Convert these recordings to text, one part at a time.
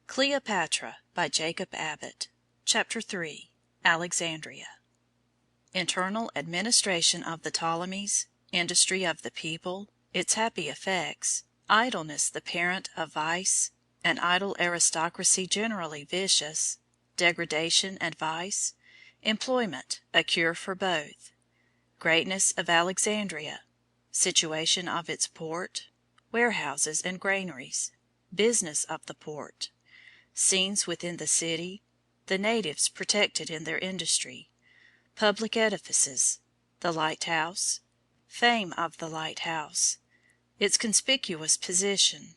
Cleopatra by Jacob Abbott. Chapter 3. Alexandria. Internal administration of the Ptolemies, industry of the people, its happy effects, idleness the parent of vice, an idle aristocracy generally vicious, degradation and vice, employment a cure for both, greatness of Alexandria, situation of its port, warehouses and granaries, business of the port, scenes within the city, the natives protected in their industry, public edifices, the lighthouse, fame of the lighthouse, its conspicuous position,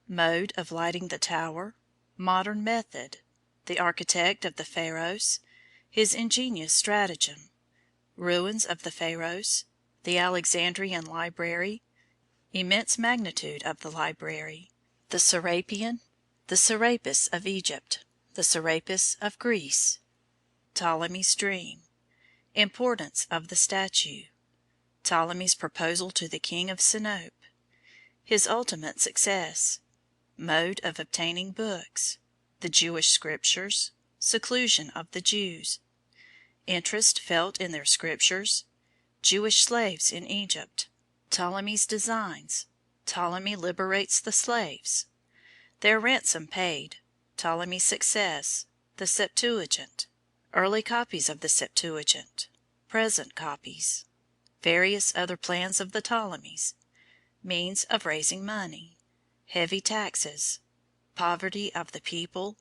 mode of lighting the tower, modern method, the architect of the Pharos, his ingenious stratagem, ruins of the Pharos, the Alexandrian library, immense magnitude of the library, the Serapion, the Serapis of Egypt, the Serapis of Greece, Ptolemy's dream, importance of the statue, Ptolemy's proposal to the king of Sinope, his ultimate success, mode of obtaining books, the Jewish scriptures, seclusion of the Jews, interest felt in their scriptures, Jewish slaves in Egypt, Ptolemy's designs, Ptolemy liberates the slaves, their ransom paid, Ptolemy's success, the Septuagint, early copies of the Septuagint, present copies, various other plans of the Ptolemies, means of raising money, heavy taxes, poverty of the people,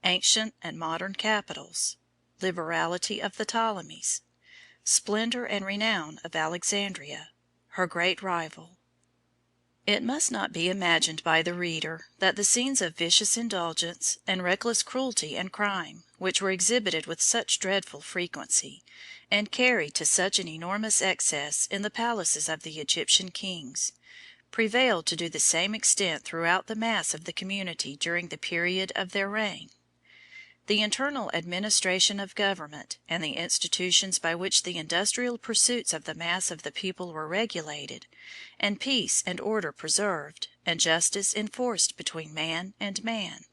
ancient and modern capitals, liberality of the Ptolemies, splendor and renown of Alexandria, her great rival. It must not be imagined by the reader that the scenes of vicious indulgence and reckless cruelty and crime, which were exhibited with such dreadful frequency, and carried to such an enormous excess in the palaces of the Egyptian kings, prevailed to the same extent throughout the mass of the community during the period of their reign. The internal administration of government and the institutions by which the industrial pursuits of the mass of the people were regulated, and peace and order preserved, and justice enforced between man and man,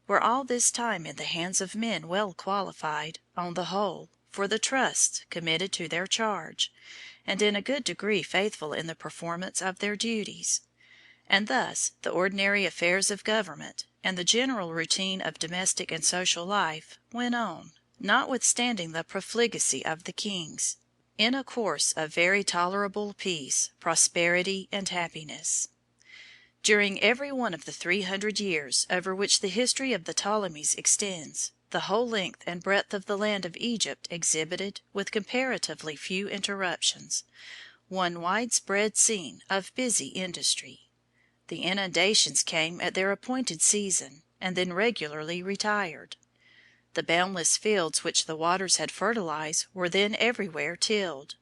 were all this time in the hands of men well qualified, on the whole, for the trusts committed to their charge, and in a good degree faithful in the performance of their duties. And thus the ordinary affairs of government, and the general routine of domestic and social life, went on, notwithstanding the profligacy of the kings, in a course of very tolerable peace, prosperity, and happiness. During every one of the 300 years over which the history of the Ptolemies extends, the whole length and breadth of the land of Egypt exhibited, with comparatively few interruptions, one widespread scene of busy industry. The inundations came at their appointed season, and then regularly retired. The boundless fields which the waters had fertilized were then everywhere tilled.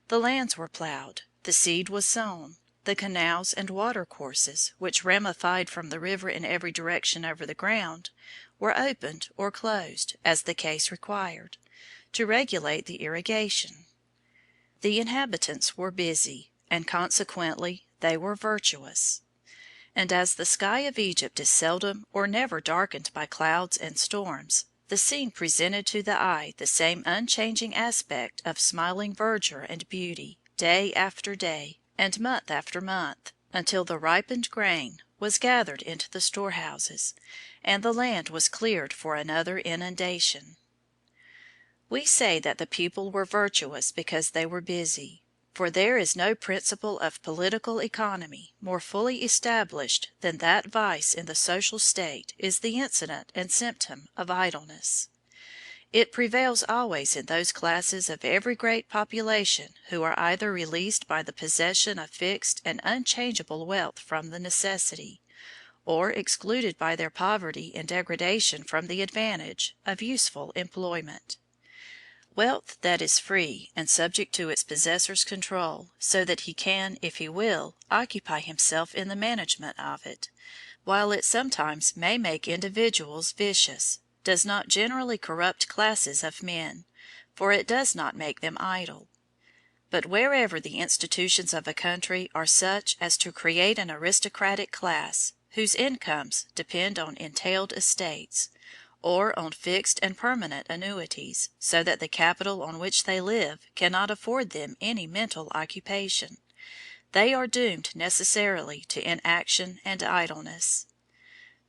The lands were plowed, the seed was sown, the canals and watercourses, which ramified from the river in every direction over the ground, were opened or closed, as the case required, to regulate the irrigation. The inhabitants were busy, and consequently they were virtuous. And as the sky of Egypt is seldom or never darkened by clouds and storms, the scene presented to the eye the same unchanging aspect of smiling verdure and beauty, day after day, and month after month, until the ripened grain was gathered into the storehouses, and the land was cleared for another inundation. We say that the people were virtuous because they were busy, for there is no principle of political economy more fully established than that vice in the social state is the incident and symptom of idleness. It prevails always in those classes of every great population who are either released by the possession of fixed and unchangeable wealth from the necessity, or excluded by their poverty and degradation from the advantage, of useful employment. Wealth that is free and subject to its possessor's control, so that he can, if he will, occupy himself in the management of it, while it sometimes may make individuals vicious, does not generally corrupt classes of men, for it does not make them idle. But wherever the institutions of a country are such as to create an aristocratic class, whose incomes depend on entailed estates, or on fixed and permanent annuities, so that the capital on which they live cannot afford them any mental occupation. They are doomed necessarily to inaction and idleness.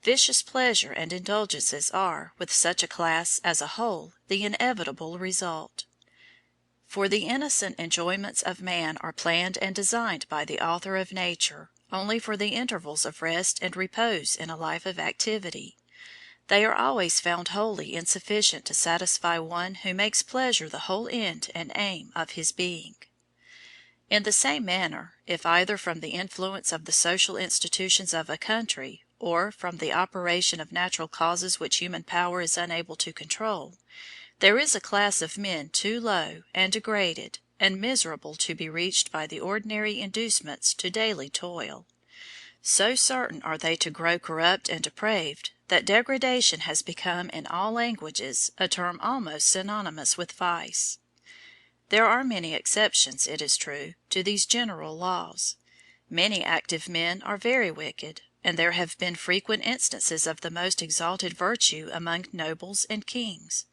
Vicious pleasure and indulgences are, with such a class as a whole, the inevitable result. For the innocent enjoyments of man are planned and designed by the Author of nature only for the intervals of rest and repose in a life of activity. They are always found wholly insufficient to satisfy one who makes pleasure the whole end and aim of his being. In the same manner, if either from the influence of the social institutions of a country, or from the operation of natural causes which human power is unable to control, there is a class of men too low and degraded and miserable to be reached by the ordinary inducements to daily toil, so certain are they to grow corrupt and depraved, that degradation has become in all languages a term almost synonymous with vice. There are many exceptions, it is true, to these general laws. Many active men are very wicked, and there have been frequent instances of the most exalted virtue among nobles and kings.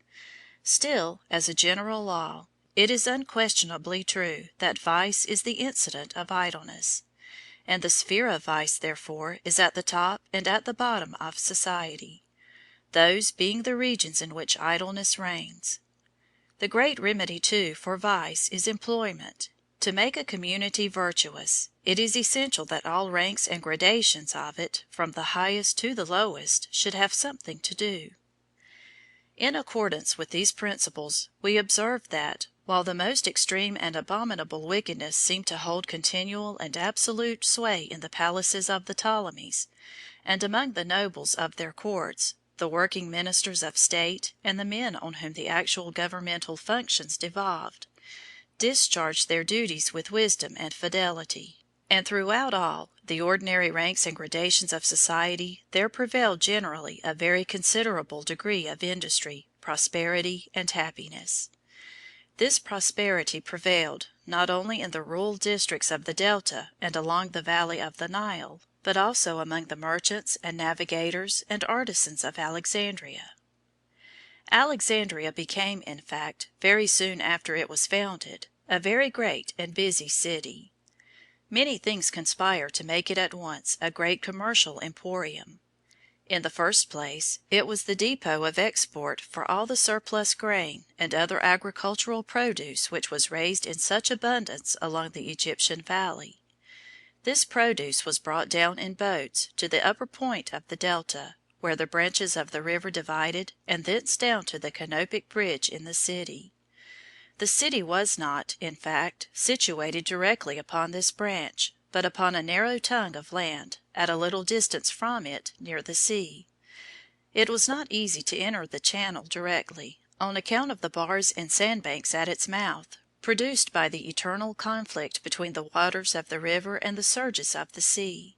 Still, as a general law, it is unquestionably true that vice is the incident of idleness, and the sphere of vice, therefore, is at the top and at the bottom of society, those being the regions in which idleness reigns. The great remedy, too, for vice is employment. To make a community virtuous, it is essential that all ranks and gradations of it, from the highest to the lowest, should have something to do. In accordance with these principles, we observe that, while the most extreme and abominable wickedness seemed to hold continual and absolute sway in the palaces of the Ptolemies, and among the nobles of their courts, the working ministers of state, and the men on whom the actual governmental functions devolved, discharged their duties with wisdom and fidelity, and throughout all the ordinary ranks and gradations of society there prevailed generally a very considerable degree of industry, prosperity, and happiness. This prosperity prevailed not only in the rural districts of the Delta and along the valley of the Nile, but also among the merchants and navigators and artisans of Alexandria. Alexandria became, in fact, very soon after it was founded, a very great and busy city. Many things conspire to make it at once a great commercial emporium. In the first place, it was the depot of export for all the surplus grain and other agricultural produce which was raised in such abundance along the Egyptian valley. This produce was brought down in boats to the upper point of the delta, where the branches of the river divided, and thence down to the canopic bridge in the city. The city was not, in fact, situated directly upon this branch, but upon a narrow tongue of land, at a little distance from it, near the sea. It was not easy to enter the channel directly, on account of the bars and sandbanks at its mouth, produced by the eternal conflict between the waters of the river and the surges of the sea.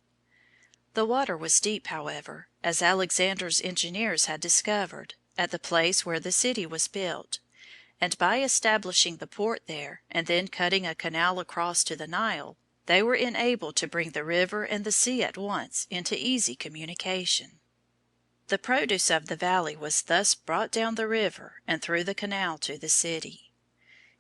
The water was deep, however, as Alexander's engineers had discovered, at the place where the city was built, and by establishing the port there, and then cutting a canal across to the Nile, they were enabled to bring the river and the sea at once into easy communication. The produce of the valley was thus brought down the river and through the canal to the city.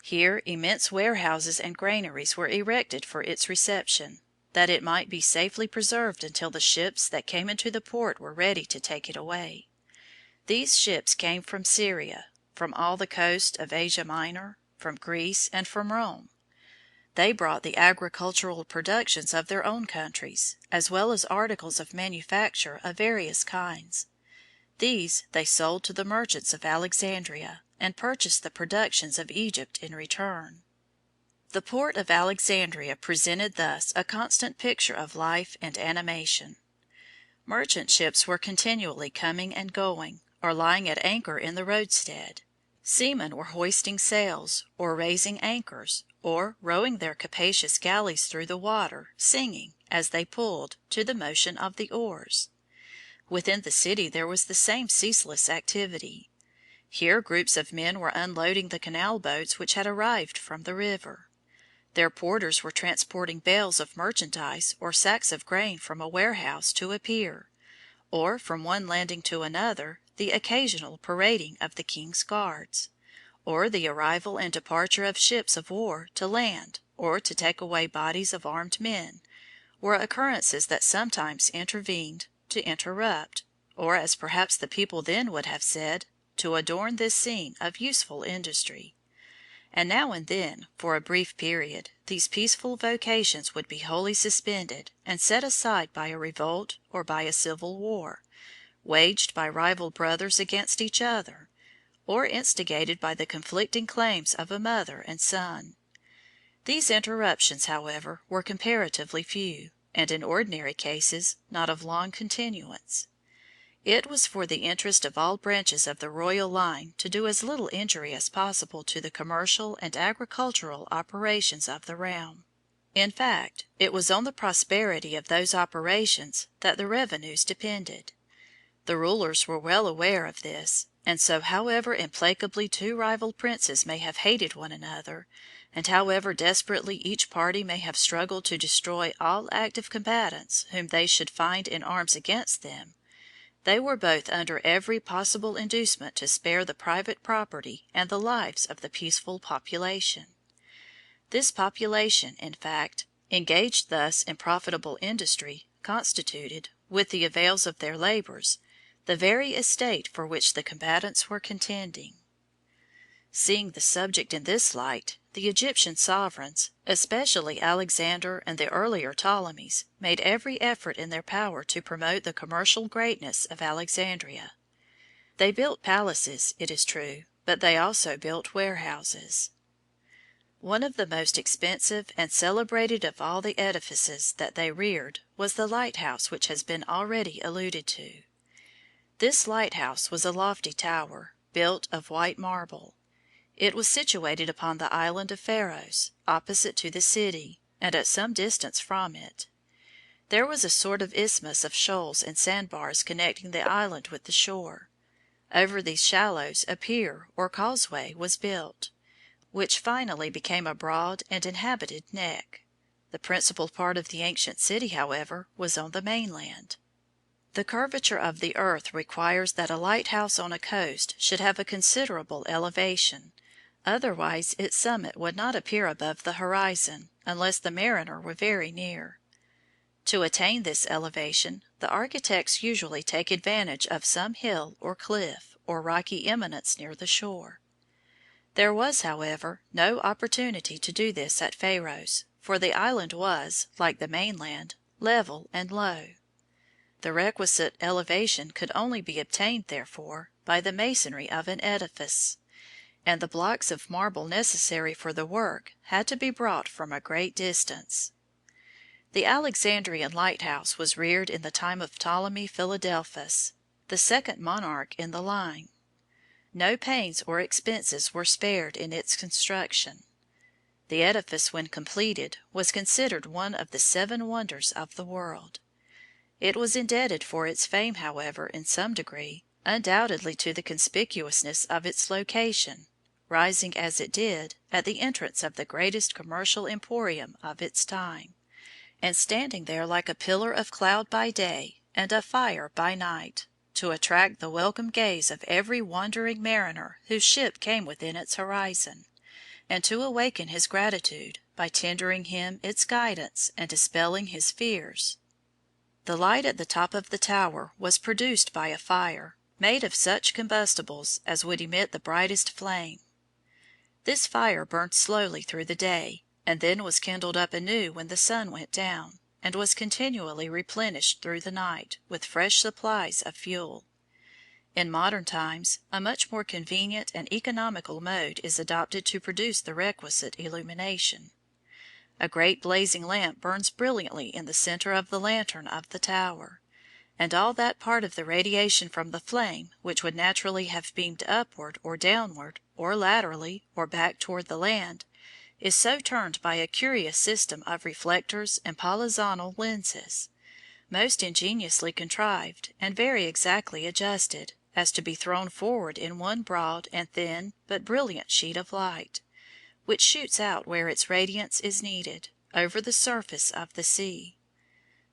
Here immense warehouses and granaries were erected for its reception, that it might be safely preserved until the ships that came into the port were ready to take it away. These ships came from Syria, from all the coast of Asia Minor, from Greece, and from Rome. They brought the agricultural productions of their own countries, as well as articles of manufacture of various kinds. These they sold to the merchants of Alexandria, and purchased the productions of Egypt in return. The port of Alexandria presented thus a constant picture of life and animation. Merchant ships were continually coming and going, or lying at anchor in the roadstead. Seamen were hoisting sails, or raising anchors, or rowing their capacious galleys through the water, singing, as they pulled, to the motion of the oars. Within the city there was the same ceaseless activity. Here groups of men were unloading the canal boats which had arrived from the river. Their porters were transporting bales of merchandise or sacks of grain from a warehouse to a pier, or from one landing to another the occasional parading of the king's guards, or the arrival and departure of ships of war to land or to take away bodies of armed men, were occurrences that sometimes intervened to interrupt, or, as perhaps the people then would have said, to adorn this scene of useful industry. And now and then, for a brief period, these peaceful vocations would be wholly suspended and set aside by a revolt or by a civil war, waged by rival brothers against each other, or instigated by the conflicting claims of a mother and son. These interruptions, however, were comparatively few, and in ordinary cases not of long continuance. It was for the interest of all branches of the royal line to do as little injury as possible to the commercial and agricultural operations of the realm. In fact, it was on the prosperity of those operations that the revenues depended. The rulers were well aware of this, and so however implacably two rival princes may have hated one another, and however desperately each party may have struggled to destroy all active combatants whom they should find in arms against them, they were both under every possible inducement to spare the private property and the lives of the peaceful population. This population, in fact, engaged thus in profitable industry, constituted, with the avails of their labors, the very estate for which the combatants were contending. Seeing the subject in this light, the Egyptian sovereigns, especially Alexander and the earlier Ptolemies, made every effort in their power to promote the commercial greatness of Alexandria. They built palaces, it is true, but they also built warehouses. One of the most expensive and celebrated of all the edifices that they reared was the lighthouse which has been already alluded to. This lighthouse was a lofty tower, built of white marble. It was situated upon the island of Pharos, opposite to the city, and at some distance from it. There was a sort of isthmus of shoals and sandbars connecting the island with the shore. Over these shallows a pier or causeway was built, which finally became a broad and inhabited neck. The principal part of the ancient city, however, was on the mainland. The curvature of the earth requires that a lighthouse on a coast should have a considerable elevation, otherwise its summit would not appear above the horizon, unless the mariner were very near. To attain this elevation, the architects usually take advantage of some hill or cliff or rocky eminence near the shore. There was, however, no opportunity to do this at Pharos, for the island was, like the mainland, level and low. The requisite elevation could only be obtained, therefore, by the masonry of an edifice, and the blocks of marble necessary for the work had to be brought from a great distance. The Alexandrian lighthouse was reared in the time of Ptolemy Philadelphus, the second monarch in the line. No pains or expenses were spared in its construction. The edifice, when completed, was considered one of the seven wonders of the world. It was indebted for its fame, however, in some degree, undoubtedly to the conspicuousness of its location, rising as it did at the entrance of the greatest commercial emporium of its time, and standing there like a pillar of cloud by day and of fire by night, to attract the welcome gaze of every wandering mariner whose ship came within its horizon, and to awaken his gratitude by tendering him its guidance and dispelling his fears. The light at the top of the tower was produced by a fire, made of such combustibles as would emit the brightest flame. This fire burned slowly through the day, and then was kindled up anew when the sun went down, and was continually replenished through the night with fresh supplies of fuel. In modern times, a much more convenient and economical mode is adopted to produce the requisite illumination. A great blazing lamp burns brilliantly in the center of the lantern of the tower, and all that part of the radiation from the flame which would naturally have beamed upward or downward, or laterally, or back toward the land, is so turned by a curious system of reflectors and polyzonal lenses, most ingeniously contrived and very exactly adjusted, as to be thrown forward in one broad and thin but brilliant sheet of light, which shoots out where its radiance is needed, over the surface of the sea.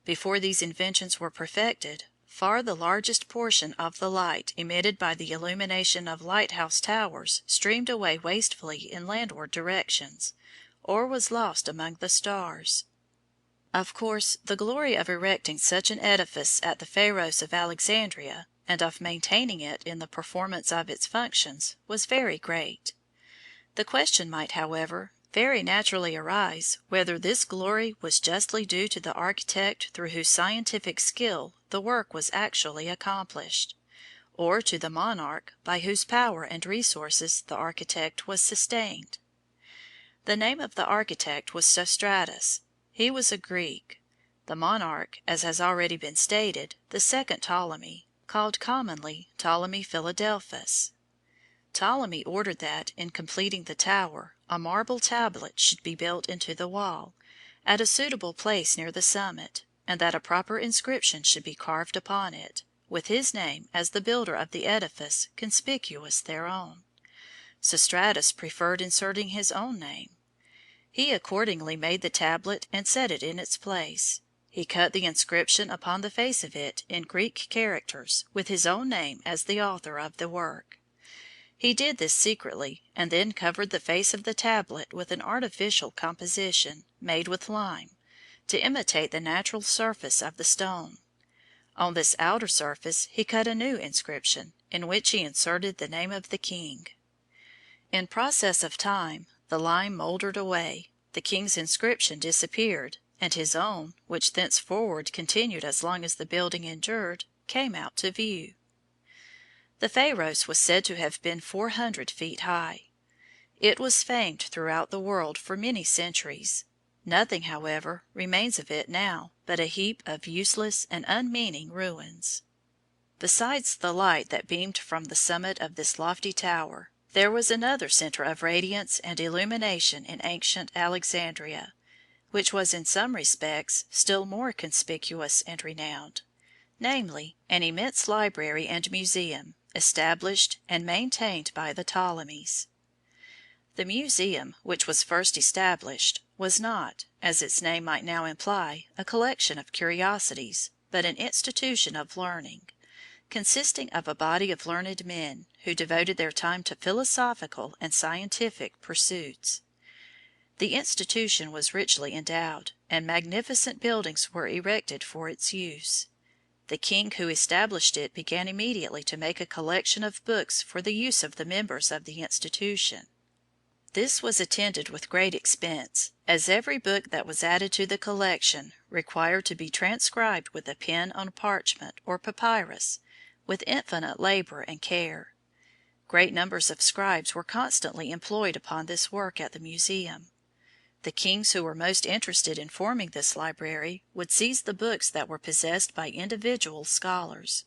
Before these inventions were perfected, far the largest portion of the light emitted by the illumination of lighthouse towers streamed away wastefully in landward directions, or was lost among the stars. Of course, the glory of erecting such an edifice at the Pharos of Alexandria, and of maintaining it in the performance of its functions, was very great. The question might, however, very naturally arise whether this glory was justly due to the architect through whose scientific skill the work was actually accomplished, or to the monarch by whose power and resources the architect was sustained. The name of the architect was Sostratus. He was a Greek. The monarch, as has already been stated, the second Ptolemy, called commonly Ptolemy Philadelphus. Ptolemy ordered that, in completing the tower, a marble tablet should be built into the wall, at a suitable place near the summit, and that a proper inscription should be carved upon it, with his name as the builder of the edifice conspicuous thereon. Sostratus preferred inserting his own name. He accordingly made the tablet and set it in its place. He cut the inscription upon the face of it in Greek characters, with his own name as the author of the work. He did this secretly, and then covered the face of the tablet with an artificial composition, made with lime, to imitate the natural surface of the stone. On this outer surface he cut a new inscription, in which he inserted the name of the king. In process of time, the lime mouldered away, the king's inscription disappeared, and his own, which thenceforward continued as long as the building endured, came out to view. The Pharos was said to have been 400 feet high. It was famed throughout the world for many centuries. Nothing, however, remains of it now but a heap of useless and unmeaning ruins. Besides the light that beamed from the summit of this lofty tower, there was another center of radiance and illumination in ancient Alexandria, which was in some respects still more conspicuous and renowned, namely, an immense library and museum, established and maintained by the Ptolemies. The museum, which was first established, was not, as its name might now imply, a collection of curiosities, but an institution of learning, consisting of a body of learned men who devoted their time to philosophical and scientific pursuits. The institution was richly endowed, and magnificent buildings were erected for its use. The king who established it began immediately to make a collection of books for the use of the members of the institution. This was attended with great expense, as every book that was added to the collection required to be transcribed with a pen on parchment or papyrus, with infinite labor and care. Great numbers of scribes were constantly employed upon this work at the museum. The kings who were most interested in forming this library would seize the books that were possessed by individual scholars,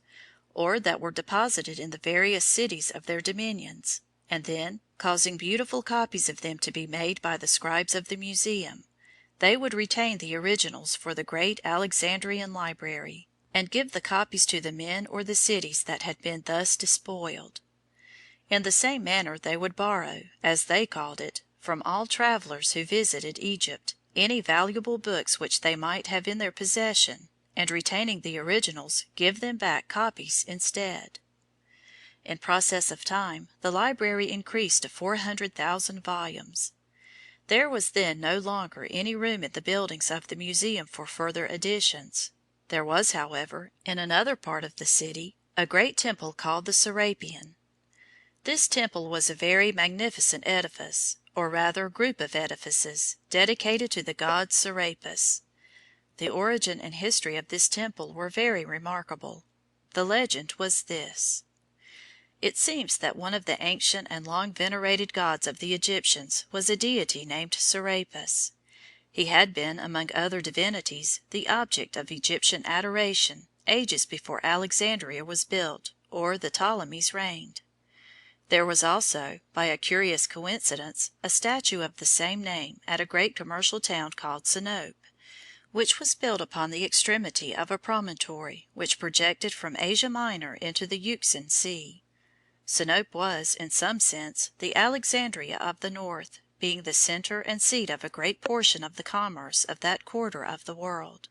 or that were deposited in the various cities of their dominions, and then, causing beautiful copies of them to be made by the scribes of the museum, they would retain the originals for the great Alexandrian library, and give the copies to the men or the cities that had been thus despoiled. In the same manner they would borrow, as they called it, from all travelers who visited Egypt, any valuable books which they might have in their possession, and retaining the originals, give them back copies instead. In process of time, the library increased to 400,000 volumes. There was then no longer any room in the buildings of the museum for further additions. There was, however, in another part of the city, a great temple called the Serapeum. This temple was a very magnificent edifice, or rather group of edifices, dedicated to the god Serapis. The origin and history of this temple were very remarkable. The legend was this. It seems that one of the ancient and long venerated gods of the Egyptians was a deity named Serapis. He had been, among other divinities, the object of Egyptian adoration ages before Alexandria was built or the Ptolemies reigned. There was also, by a curious coincidence, a statue of the same name at a great commercial town called Sinope, which was built upon the extremity of a promontory which projected from Asia Minor into the Euxine Sea. Sinope was, in some sense, the Alexandria of the north, being the center and seat of a great portion of the commerce of that quarter of the world.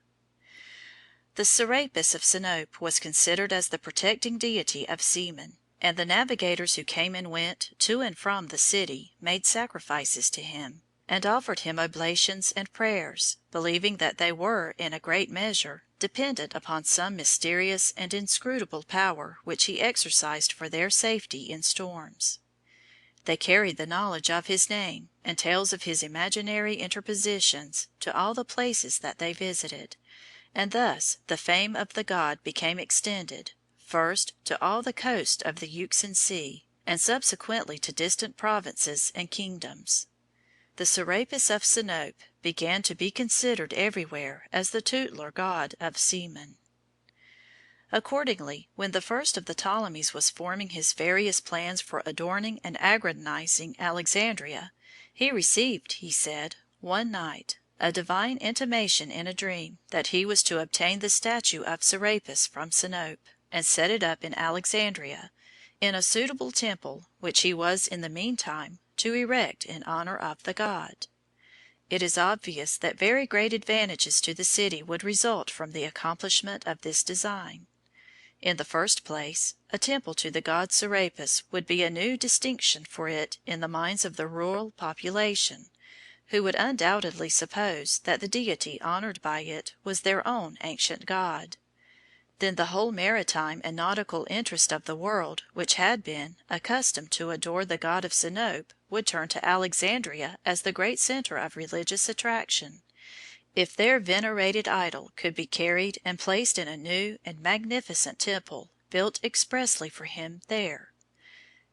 The Serapis of Sinope was considered as the protecting deity of seamen, and the navigators who came and went to and from the city made sacrifices to him, and offered him oblations and prayers, believing that they were, in a great measure, dependent upon some mysterious and inscrutable power which he exercised for their safety in storms. They carried the knowledge of his name and tales of his imaginary interpositions to all the places that they visited, and thus the fame of the god became extended, first to all the coast of the Euxine Sea, and subsequently to distant provinces and kingdoms. The Serapis of Sinope began to be considered everywhere as the tutelar god of seamen. Accordingly, when the first of the Ptolemies was forming his various plans for adorning and aggrandizing Alexandria, he received, he said, one night, a divine intimation in a dream that he was to obtain the statue of Serapis from Sinope, and set it up in Alexandria, in a suitable temple which he was in the meantime to erect in honor of the god. It is obvious that very great advantages to the city would result from the accomplishment of this design. In the first place, a temple to the god Serapis would be a new distinction for it in the minds of the rural population, who would undoubtedly suppose that the deity honored by it was their own ancient god. Then the whole maritime and nautical interest of the world, which had been accustomed to adore the god of Sinope, would turn to Alexandria as the great center of religious attraction, if their venerated idol could be carried and placed in a new and magnificent temple built expressly for him there.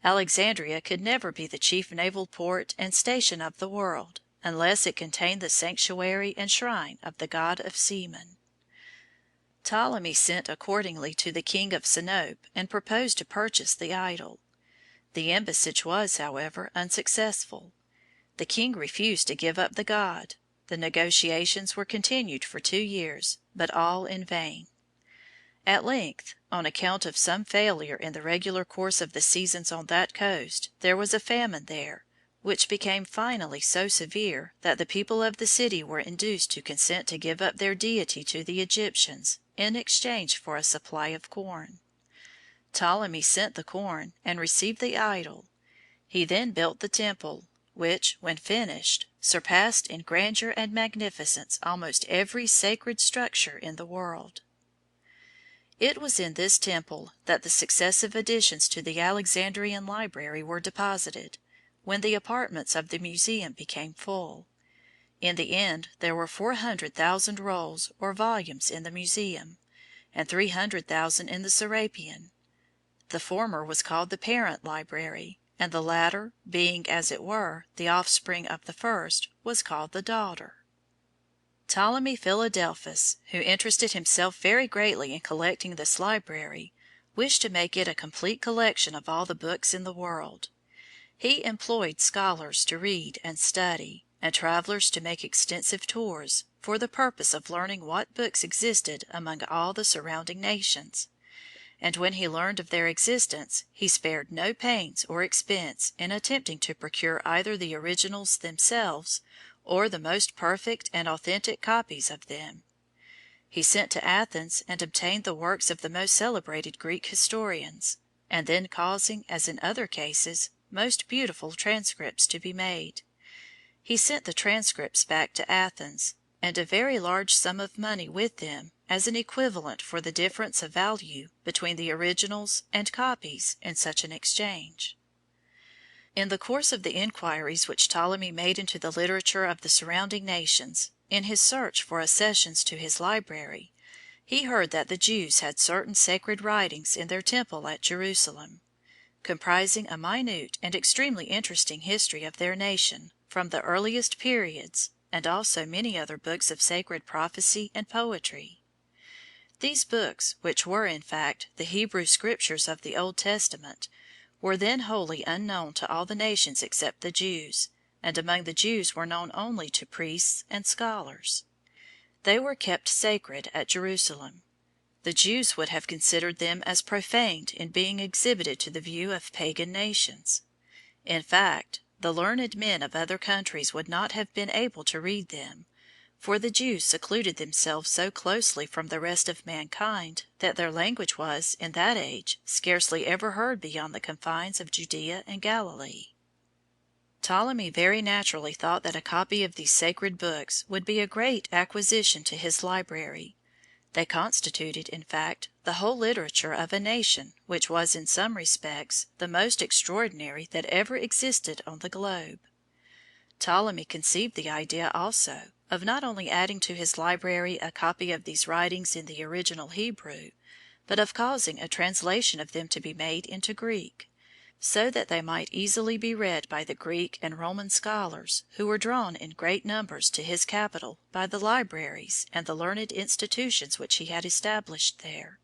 Alexandria could never be the chief naval port and station of the world unless it contained the sanctuary and shrine of the god of seamen. Ptolemy sent accordingly to the king of Sinope and proposed to purchase the idol. The embassage was, however, unsuccessful. The king refused to give up the god. The negotiations were continued for 2 years, but all in vain. At length, on account of some failure in the regular course of the seasons on that coast, there was a famine there, which became finally so severe that the people of the city were induced to consent to give up their deity to the Egyptians in exchange for a supply of corn. Ptolemy sent the corn and received the idol. He then built the temple, which, when finished, surpassed in grandeur and magnificence almost every sacred structure in the world. It was in this temple that the successive additions to the Alexandrian library were deposited, when the apartments of the museum became full. In the end there were 400,000 rolls or volumes in the museum, and 300,000 in the Serapeum. The former was called the parent library, and the latter, being, as it were, the offspring of the first, was called the daughter. Ptolemy Philadelphus, who interested himself very greatly in collecting this library, wished to make it a complete collection of all the books in the world. He employed scholars to read and study, and travelers to make extensive tours, for the purpose of learning what books existed among all the surrounding nations. And when he learned of their existence, he spared no pains or expense in attempting to procure either the originals themselves or the most perfect and authentic copies of them. He sent to Athens and obtained the works of the most celebrated Greek historians, and then causing, as in other cases, most beautiful transcripts to be made, he sent the transcripts back to Athens, and a very large sum of money with them as an equivalent for the difference of value between the originals and copies in such an exchange. In the course of the inquiries which Ptolemy made into the literature of the surrounding nations, in his search for accessions to his library, he heard that the Jews had certain sacred writings in their temple at Jerusalem, comprising a minute and extremely interesting history of their nation from the earliest periods, and also many other books of sacred prophecy and poetry. These books, which were, in fact, the Hebrew Scriptures of the Old Testament, were then wholly unknown to all the nations except the Jews, and among the Jews were known only to priests and scholars. They were kept sacred at Jerusalem. The Jews would have considered them as profaned in being exhibited to the view of pagan nations. In fact, the learned men of other countries would not have been able to read them, for the Jews secluded themselves so closely from the rest of mankind that their language was, in that age, scarcely ever heard beyond the confines of Judea and Galilee. Ptolemy very naturally thought that a copy of these sacred books would be a great acquisition to his library. They constituted, in fact, the whole literature of a nation which was in some respects the most extraordinary that ever existed on the globe. Ptolemy conceived the idea also of not only adding to his library a copy of these writings in the original Hebrew, but of causing a translation of them to be made into Greek, so that they might easily be read by the Greek and Roman scholars who were drawn in great numbers to his capital by the libraries and the learned institutions which he had established there.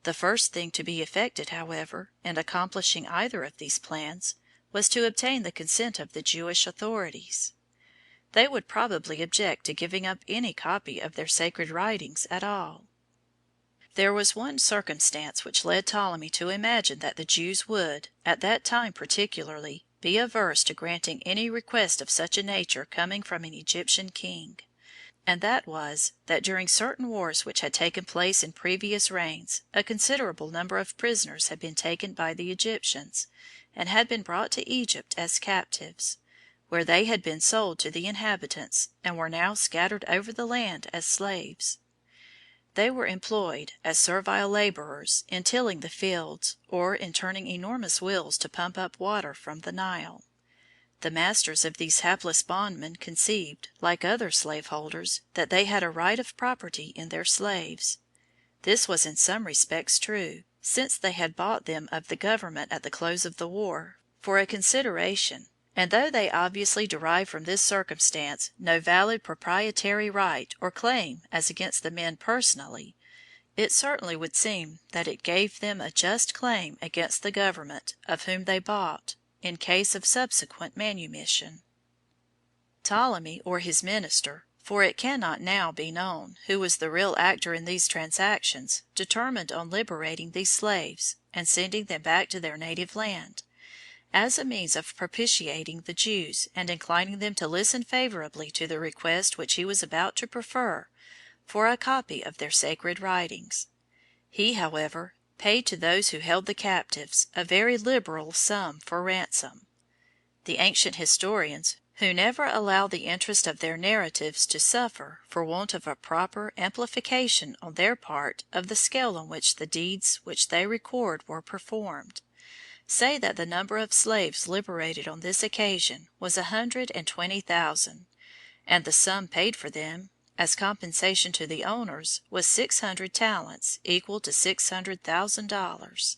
The first thing to be effected, however, in accomplishing either of these plans, was to obtain the consent of the Jewish authorities. They would probably object to giving up any copy of their sacred writings at all. There was one circumstance which led Ptolemy to imagine that the Jews would, at that time particularly, be averse to granting any request of such a nature coming from an Egyptian king, and that was, that during certain wars which had taken place in previous reigns a considerable number of prisoners had been taken by the Egyptians, and had been brought to Egypt as captives, where they had been sold to the inhabitants, and were now scattered over the land as slaves. They were employed as servile laborers in tilling the fields, or in turning enormous wheels to pump up water from the Nile. The masters of these hapless bondmen conceived, like other slaveholders, that they had a right of property in their slaves. This was in some respects true, since they had bought them of the government at the close of the war for a consideration, and though they obviously derived from this circumstance no valid proprietary right or claim as against the men personally, it certainly would seem that it gave them a just claim against the government, of whom they bought, in case of subsequent manumission. Ptolemy or his minister, for it cannot now be known who was the real actor in these transactions, determined on liberating these slaves and sending them back to their native land, as a means of propitiating the Jews and inclining them to listen favorably to the request which he was about to prefer for a copy of their sacred writings. He, however, paid to those who held the captives a very liberal sum for ransom. The ancient historians, who never allow the interest of their narratives to suffer for want of a proper amplification on their part of the scale on which the deeds which they record were performed, say that the number of slaves liberated on this occasion was 120,000, and the sum paid for them, as compensation to the owners, was 600 talents, equal to $600,000.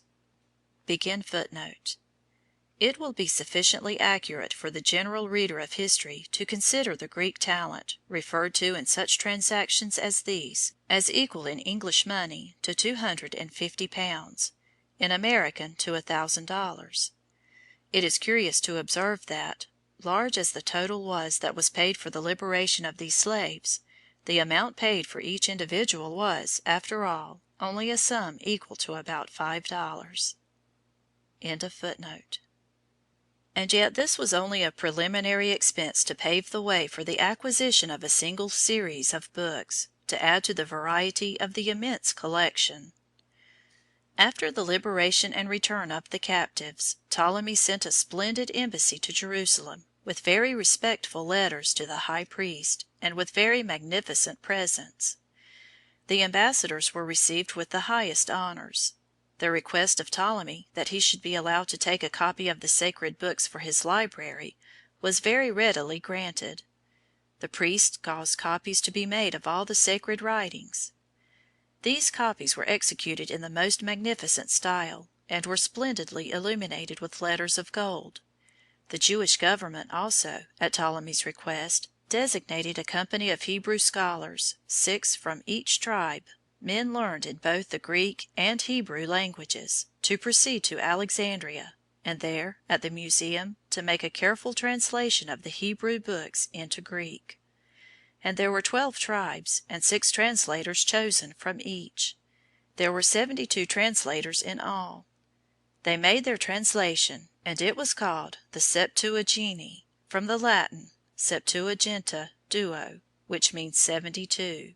It will be sufficiently accurate for the general reader of history to consider the Greek talent, referred to in such transactions as these, as equal in English money to £250, in American to $1,000. It is curious to observe that, large as the total was that was paid for the liberation of these slaves, the amount paid for each individual was, after all, only a sum equal to about $5. And yet this was only a preliminary expense to pave the way for the acquisition of a single series of books, to add to the variety of the immense collection. After the liberation and return of the captives, Ptolemy sent a splendid embassy to Jerusalem, with very respectful letters to the high priest, and with very magnificent presents. The ambassadors were received with the highest honors. The request of Ptolemy that he should be allowed to take a copy of the sacred books for his library was very readily granted. The priest caused copies to be made of all the sacred writings. These copies were executed in the most magnificent style, and were splendidly illuminated with letters of gold. The Jewish government also, at Ptolemy's request, designated a company of Hebrew scholars, 6 from each tribe, men learned in both the Greek and Hebrew languages, to proceed to Alexandria, and there, at the museum, to make a careful translation of the Hebrew books into Greek. And there were 12 tribes, and 6 translators chosen from each. There were 72 translators in all. They made their translation, and it was called the Septuagint, from the Latin Septuaginta duo, which means 72.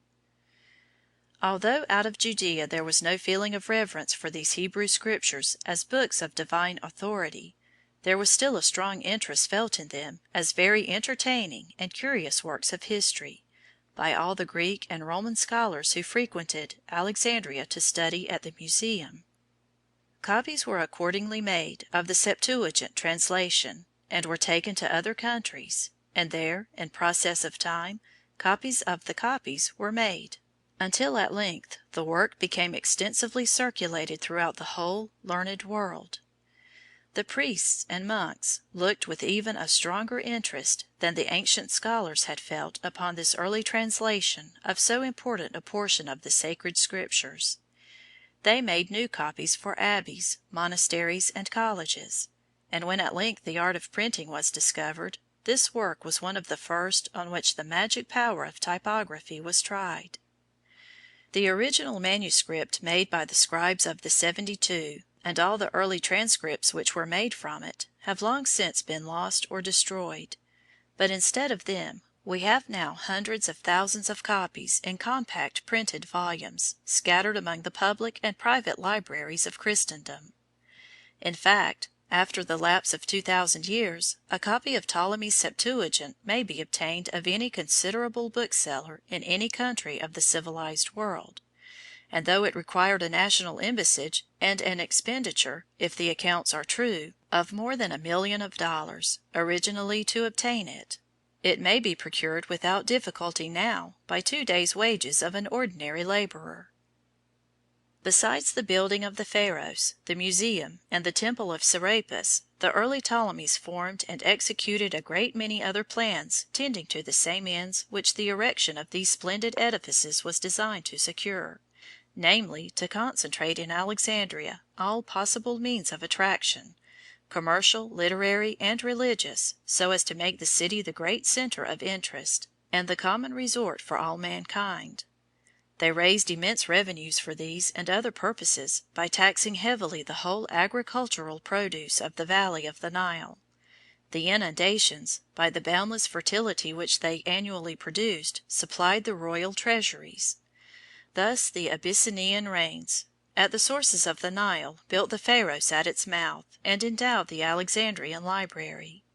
Although out of Judea there was no feeling of reverence for these Hebrew Scriptures as books of divine authority, there was still a strong interest felt in them as very entertaining and curious works of history, by all the Greek and Roman scholars who frequented Alexandria to study at the Museum. Copies were accordingly made of the Septuagint translation, and were taken to other countries, and there, in process of time, copies of the copies were made, until at length the work became extensively circulated throughout the whole learned world. The priests and monks looked with even a stronger interest than the ancient scholars had felt upon this early translation of so important a portion of the sacred Scriptures. They made new copies for abbeys, monasteries, and colleges, and when at length the art of printing was discovered, this work was one of the first on which the magic power of typography was tried. The original manuscript made by the scribes of the 72, and all the early transcripts which were made from it, have long since been lost or destroyed, but instead of them we have now hundreds of thousands of copies in compact printed volumes, scattered among the public and private libraries of Christendom. In fact, after the lapse of 2000 years, a copy of Ptolemy's Septuagint may be obtained of any considerable bookseller in any country of the civilized world, and though it required a national embassage and an expenditure, if the accounts are true, of more than $1,000,000 originally to obtain it, it may be procured without difficulty now by 2 days' wages of an ordinary laborer. Besides the building of the Pharos, the Museum, and the Temple of Serapis, the early Ptolemies formed and executed a great many other plans tending to the same ends which the erection of these splendid edifices was designed to secure, namely, to concentrate in Alexandria all possible means of attraction, commercial, literary, and religious, so as to make the city the great centre of interest, and the common resort for all mankind. They raised immense revenues for these and other purposes by taxing heavily the whole agricultural produce of the valley of the Nile. The inundations, by the boundless fertility which they annually produced, supplied the royal treasuries. Thus the Abyssinian rains, at the sources of the Nile, built the Pharos at its mouth, and endowed the Alexandrian library.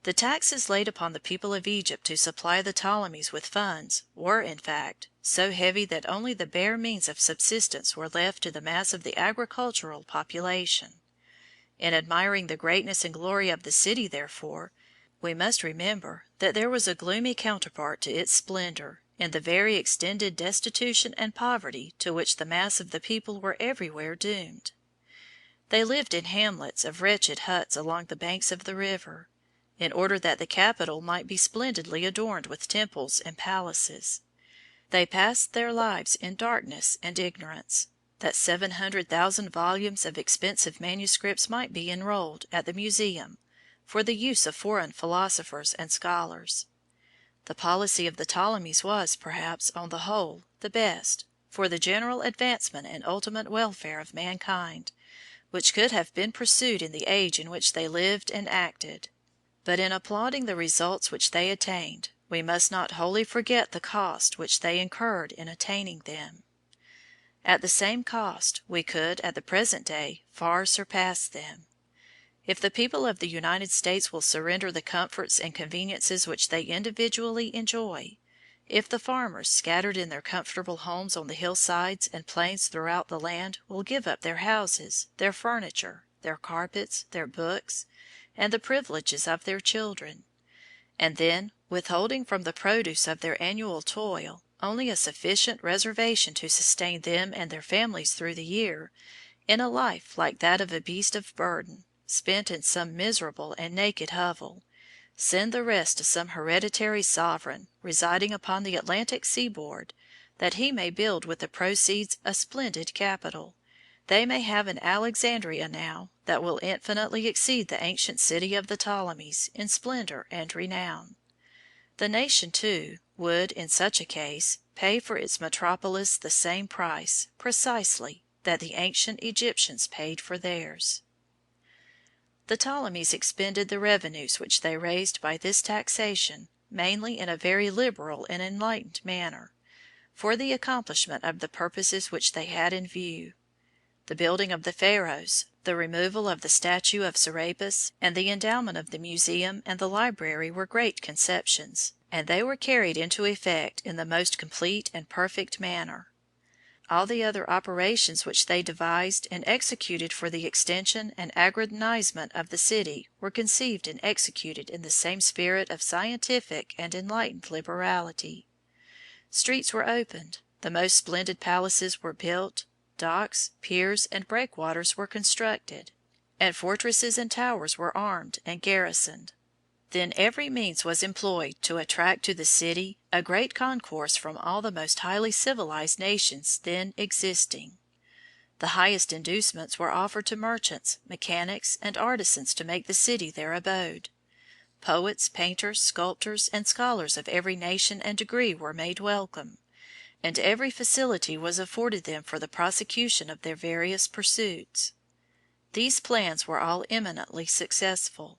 The taxes laid upon the people of Egypt to supply the Ptolemies with funds were, in fact, so heavy that only the bare means of subsistence were left to the mass of the agricultural population. In admiring the greatness and glory of the city, therefore, we must remember that there was a gloomy counterpart to its splendor in the very extended destitution and poverty to which the mass of the people were everywhere doomed. They lived in hamlets of wretched huts along the banks of the river, in order that the capital might be splendidly adorned with temples and palaces. They passed their lives in darkness and ignorance, that 700,000 volumes of expensive manuscripts might be enrolled at the Museum for the use of foreign philosophers and scholars. The policy of the Ptolemies was, perhaps, on the whole, the best, for the general advancement and ultimate welfare of mankind, which could have been pursued in the age in which they lived and acted. But in applauding the results which they attained, we must not wholly forget the cost which they incurred in attaining them. At the same cost we could, at the present day, far surpass them. If the people of the United States will surrender the comforts and conveniences which they individually enjoy, if the farmers scattered in their comfortable homes on the hillsides and plains throughout the land will give up their houses, their furniture, their carpets, their books, and the privileges of their children, and then, withholding from the produce of their annual toil only a sufficient reservation to sustain them and their families through the year, in a life like that of a beast of burden, spent in some miserable and naked hovel, send the rest to some hereditary sovereign residing upon the Atlantic seaboard, that he may build with the proceeds a splendid capital, they may have an Alexandria now that will infinitely exceed the ancient city of the Ptolemies in splendor and renown. The nation, too, would, in such a case, pay for its metropolis the same price, precisely, that the ancient Egyptians paid for theirs. The Ptolemies expended the revenues which they raised by this taxation mainly in a very liberal and enlightened manner, for the accomplishment of the purposes which they had in view. The building of the Pharos, the removal of the statue of Serapis, and the endowment of the museum and the library were great conceptions, and they were carried into effect in the most complete and perfect manner. All the other operations which they devised and executed for the extension and aggrandizement of the city were conceived and executed in the same spirit of scientific and enlightened liberality. Streets were opened, the most splendid palaces were built, docks, piers, and breakwaters were constructed, and fortresses and towers were armed and garrisoned. Then every means was employed to attract to the city a great concourse from all the most highly civilized nations then existing. The highest inducements were offered to merchants, mechanics, and artisans to make the city their abode. Poets, painters, sculptors, and scholars of every nation and degree were made welcome, and every facility was afforded them for the prosecution of their various pursuits. These plans were all eminently successful.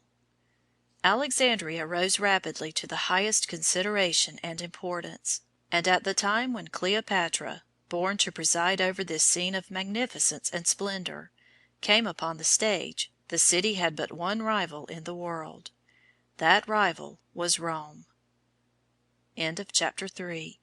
Alexandria rose rapidly to the highest consideration and importance, and at the time when Cleopatra, born to preside over this scene of magnificence and splendor, came upon the stage, the city had but one rival in the world. That rival was Rome. Chapter 4